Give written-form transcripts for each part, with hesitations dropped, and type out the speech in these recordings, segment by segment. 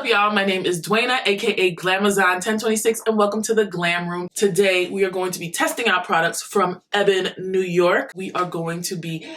up, y'all? My name is Duana, aka Glamazon1026, and welcome to the Glam Room. Today, we are going to be testing out products from EBIN New York. We are going to be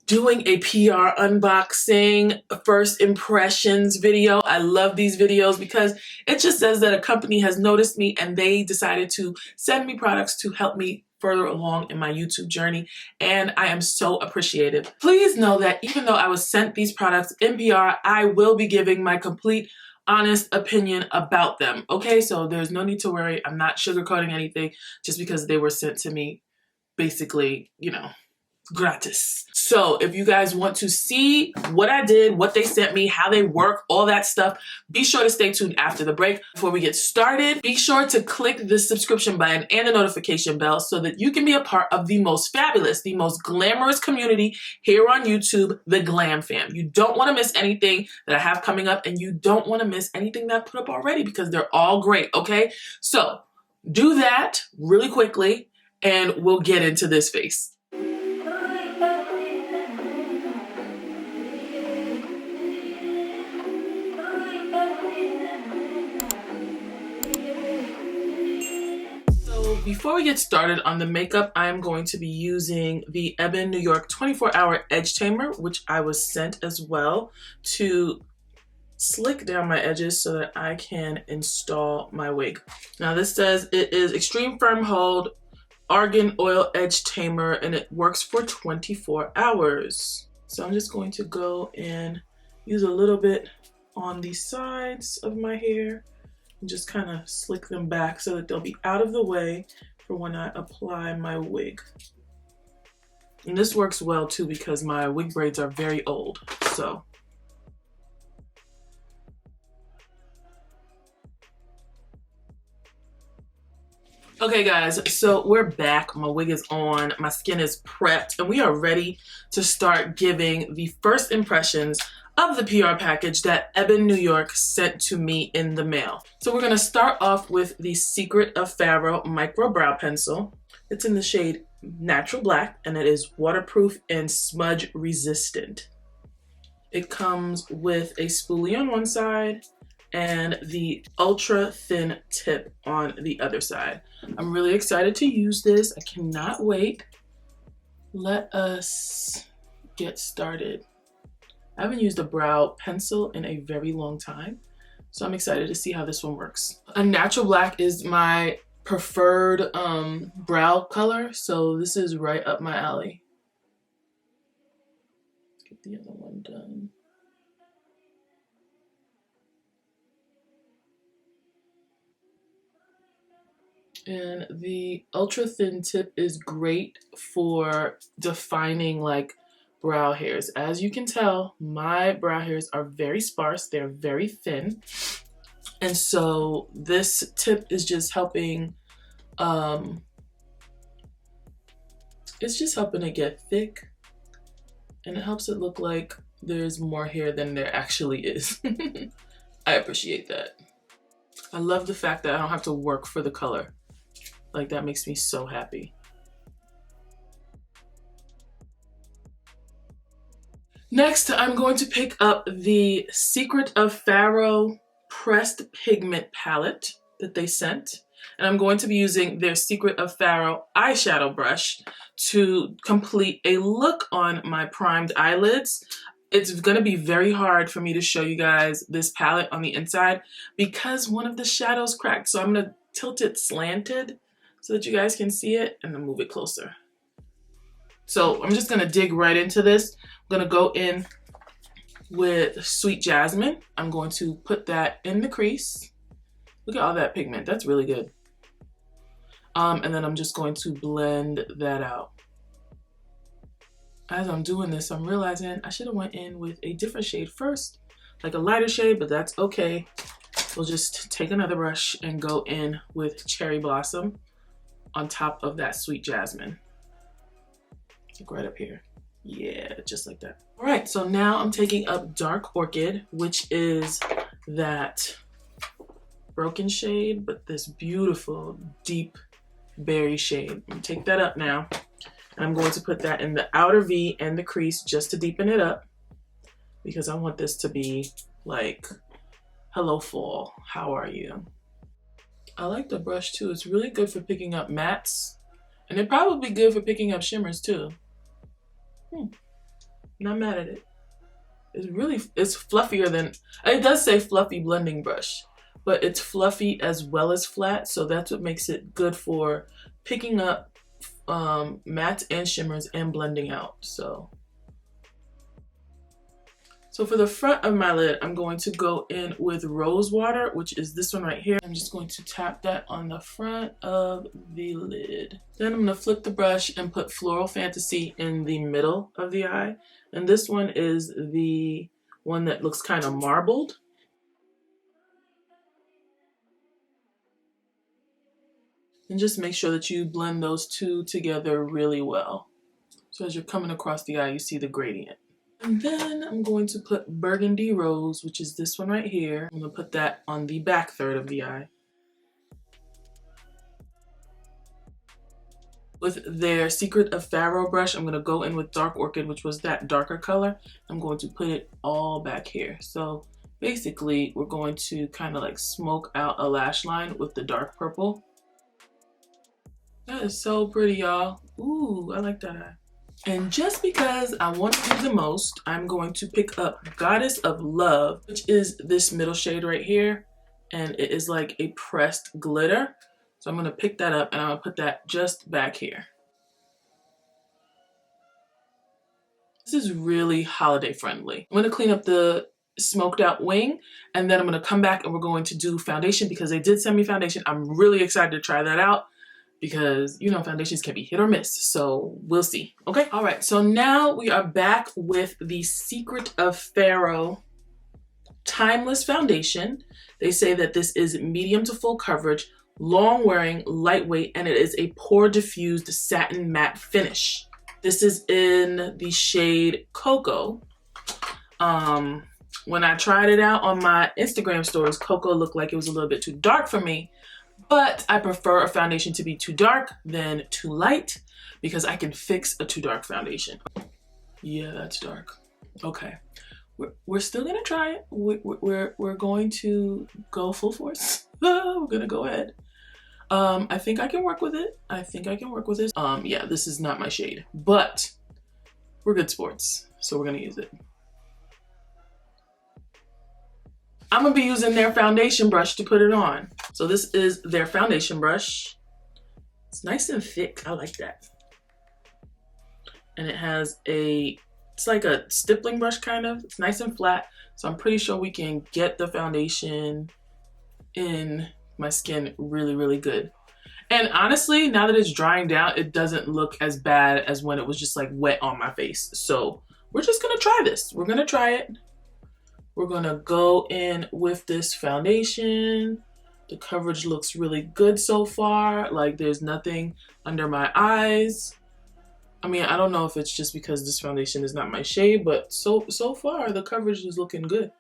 doing a PR unboxing, first impressions video. I love these videos because it just says that a company has noticed me and they decided to send me products to help me further along in my YouTube journey, and I am so appreciative. Please know that even though I was sent these products in PR, I will be giving my complete honest opinion about them. Okay, so there's no need to worry. I'm not sugarcoating anything just because they were sent to me basically, you know, gratis. So if you guys want to see what I did, what they sent me, how they work, all that stuff, be sure to stay tuned after the break. Before we get started, be sure to click the subscription button and the notification bell so that you can be a part of the most fabulous, the most glamorous community here on YouTube, the Glam Fam. You don't want to miss anything that I have coming up, and you don't want to miss anything that I put up already because they're all great, okay? So do that really quickly and we'll get into this face. Before we get started on the makeup, I'm going to be using the EBIN New York 24-hour Edge Tamer, which I was sent as well, to slick down my edges so that I can install my wig. Now this says it is Extreme Firm Hold Argan Oil Edge Tamer, and it works for 24 hours. So I'm just going to go and use a little bit on the sides of my hair and just kind of slick them back so that they'll be out of the way for when I apply my wig. And this works well too because my wig braids are very old, so. Okay guys, so we're back. My wig is on, my skin is prepped, and we are ready to start giving the first impressions of the PR package that EBIN New York sent to me in the mail. So we're gonna start off with the Secret of Pharaoh Micro Brow Pencil. It's in the shade Natural Black, and it is waterproof and smudge resistant. It comes with a spoolie on one side and the ultra thin tip on the other side. I'm really excited to use this. I cannot wait. Let us get started. I haven't used a brow pencil in a very long time, so I'm excited to see how this one works. A natural black is my preferred brow color, so this is right up my alley. Let's get the other one done. And the ultra thin tip is great for defining like brow hairs. As you can tell, my brow hairs are very sparse, they're very thin, and so this tip is just helping it's just helping it get thick, and it helps it look like there's more hair than there actually is. I appreciate that. I love the fact that I don't have to work for the color. Like, that makes me so happy. Next, I'm going to pick up the Secret of Pharaoh Pressed Pigment Palette that they sent. And I'm going to be using their Secret of Pharaoh eyeshadow brush to complete a look on my primed eyelids. It's going to be very hard for me to show you guys this palette on the inside because one of the shadows cracked. So I'm going to tilt it slanted so that you guys can see it and then move it closer. So I'm just going to dig right into this. I'm going to go in with Sweet Jasmine. I'm going to put that in the crease. Look at all that pigment. That's really good. And then I'm just going to blend that out. As I'm doing this, I'm realizing I should have went in with a different shade first, like a lighter shade, but that's okay. We'll just take another brush and go in with Cherry Blossom on top of that Sweet Jasmine. Like right up here. Yeah, just like that. All right, so now I'm taking up Dark Orchid, which is that broken shade, but this beautiful deep berry shade. I'm gonna take that up now, and I'm going to put that in the outer V and the crease just to deepen it up, because I want this to be like Hello fall, how are you? I like the brush too. It's really good for picking up mattes. And it's probably good for picking up shimmers too. Not mad at it. It's fluffier than, it does say fluffy blending brush, but it's fluffy as well as flat. So that's what makes it good for picking up mattes and shimmers and blending out. So for the front of my lid, I'm going to go in with Rose Water, which is this one right here. I'm just going to tap that on the front of the lid. Then I'm gonna flip the brush and put Floral Fantasy in the middle of the eye. And this one is the one that looks kind of marbled. And just make sure that you blend those two together really well. So as you're coming across the eye, you see the gradient. And then I'm going to put Burgundy Rose, which is this one right here. I'm gonna put that on the back third of the eye. With their Secret of Pharaoh brush, I'm gonna go in with Dark Orchid, which was that darker color. I'm going to put it all back here. So basically, we're going to kind of like smoke out a lash line with the dark purple. That is so pretty, y'all. Ooh, I like that eye. And just because I want to do the most, I'm going to pick up Goddess of Love, which is this middle shade right here. And it is like a pressed glitter. So I'm going to pick that up and I'm going to put that just back here. This is really holiday friendly. I'm going to clean up the smoked out wing, and then I'm going to come back and we're going to do foundation because they did send me foundation. I'm really excited to try that out, because you know foundations can be hit or miss, so we'll see. Okay, all right, so now we are back with the Secret of Pharaoh Timeless Foundation. They say that this is medium to full coverage, long wearing, lightweight, and it is a pore diffused satin matte finish. This is in the shade Cocoa. When I tried it out on my Instagram stories, Cocoa looked like it was a little bit too dark for me. But I prefer a foundation to be too dark than too light, because I can fix a too dark foundation. Yeah, that's dark. Okay, we're still gonna try it. We're going to go full force. We're gonna go ahead. I think I can work with it. I think I can work with this. Yeah, this is not my shade, but we're good sports, so we're gonna use it. I'm gonna be using their foundation brush to put it on. So this is their foundation brush. It's nice and thick, I like that. And it has it's like a stippling brush kind of. It's nice and flat. So I'm pretty sure we can get the foundation in my skin really, really good. And honestly, now that it's drying down, it doesn't look as bad as when it was just like wet on my face. So we're just gonna try this. We're gonna try it. We're gonna go in with this foundation. The coverage looks really good so far. Like there's nothing under my eyes. I mean, I don't know if it's just because this foundation is not my shade, but so far the coverage is looking good.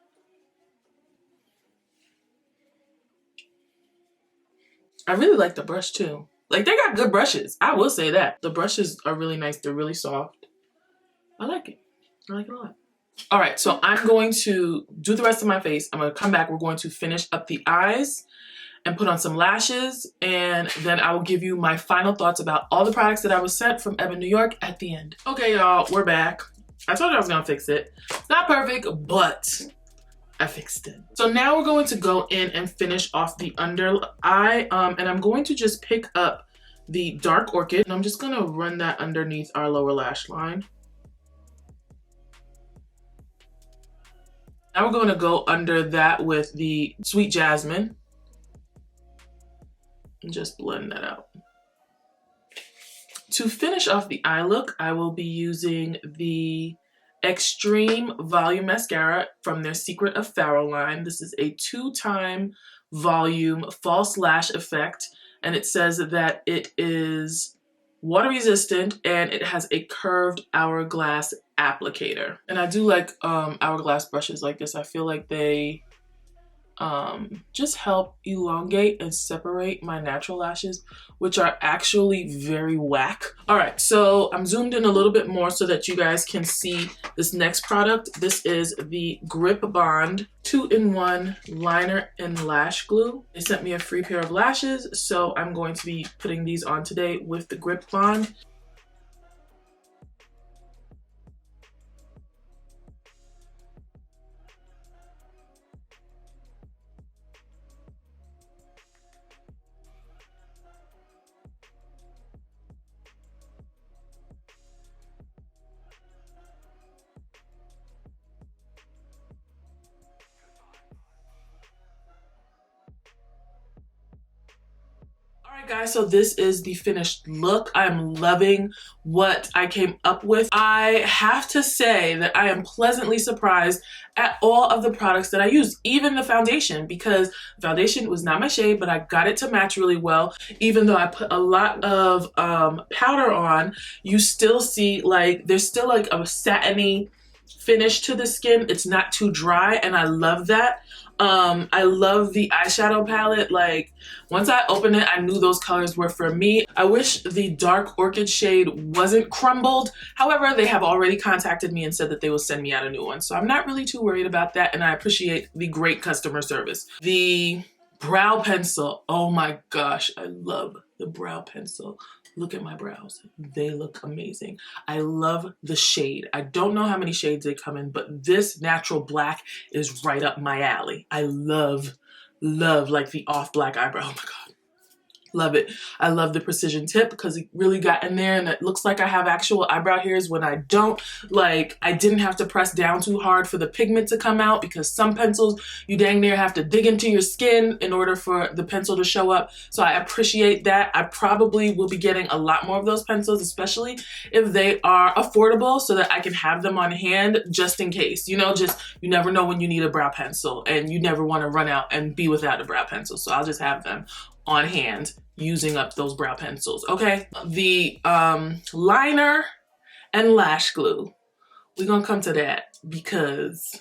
I really like the brush too. Like they got good brushes, I will say that. The brushes are really nice, they're really soft. I like it. I like it a lot. All right, so I'm going to do the rest of my face. I'm gonna come back, we're going to finish up the eyes and put on some lashes, and then I will give you my final thoughts about all the products that I was sent from EBIN New York at the end. Okay, y'all, we're back. I told you I was gonna fix it. It's not perfect, but I fixed it. So now we're going to go in and finish off the under eye, and I'm going to just pick up the Dark Orchid, and I'm just gonna run that underneath our lower lash line. Now we're going to go under that with the Sweet Jasmine and just blend that out. To finish off the eye look, I will be using the Extreme Volume Mascara from their Secret of Pharaoh line. This is a 2-time volume false lash effect, and it says that it is water resistant and it has a curved hourglass applicator. And I do like hourglass brushes like this. I feel like they just help elongate and separate my natural lashes, which are actually very whack. All right, so I'm zoomed in a little bit more so that you guys can see this next product. This is the Grip Bond 2-in-1 liner and lash glue. They sent me a free pair of lashes, so I'm going to be putting these on today with the Grip Bond. Alright guys, so this is the finished look. I'm loving what I came up with. I have to say that I am pleasantly surprised at all of the products that I use, even the foundation, because the foundation was not my shade, but I got it to match really well. Even though I put a lot of powder on, you still see like, there's still like a satiny finish to the skin. It's not too dry, and I love that. I love the eyeshadow palette. Like, once I opened it, I knew those colors were for me. I wish the dark orchid shade wasn't crumbled. However, they have already contacted me and said that they will send me out a new one. So I'm not really too worried about that, and I appreciate the great customer service. The brow pencil, oh my gosh, I love the brow pencil. Look at my brows. They look amazing. I love the shade. I don't know how many shades they come in, but this natural black is right up my alley. I love like the off black eyebrow. Oh my God. Love it. I love the precision tip because it really got in there and it looks like I have actual eyebrow hairs when I don't. Like, I didn't have to press down too hard for the pigment to come out, because some pencils you dang near have to dig into your skin in order for the pencil to show up. So I appreciate that. I probably will be getting a lot more of those pencils, especially if they are affordable, so that I can have them on hand just in case. You know, just, you never know when you need a brow pencil and you never want to run out and be without a brow pencil. So I'll just have them on hand using up those brow pencils. Okay, the liner and lash glue, we're gonna come to that because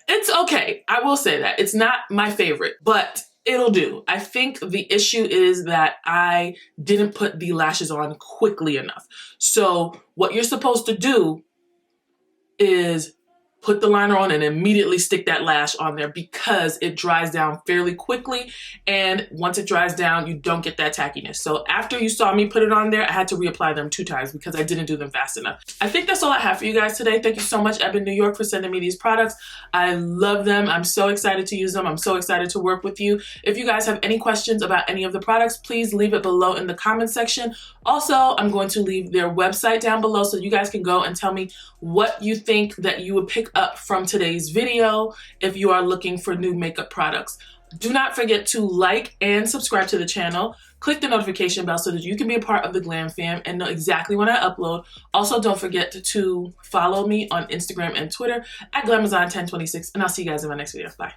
it's okay. I will say that it's not my favorite, but it'll do. I think the issue is that I didn't put the lashes on quickly enough. So what you're supposed to do is put the liner on and immediately stick that lash on there, because it dries down fairly quickly, and once it dries down, you don't get that tackiness. So after you saw me put it on there, I had to reapply them 2 times because I didn't do them fast enough. I think that's all I have for you guys today. Thank you so much, EBIN New York, for sending me these products. I love them. I'm so excited to use them. I'm so excited to work with you. If you guys have any questions about any of the products, please leave it below in the comment section. Also, I'm going to leave their website down below so you guys can go and tell me what you think that you would pick up from today's video if you are looking for new makeup products. Do not forget to like and subscribe to the channel. Click the notification bell so that you can be a part of the Glam fam and know exactly when I upload. Also, don't forget to follow me on Instagram and Twitter at Glamazon1026, and I'll see you guys in my next video. Bye.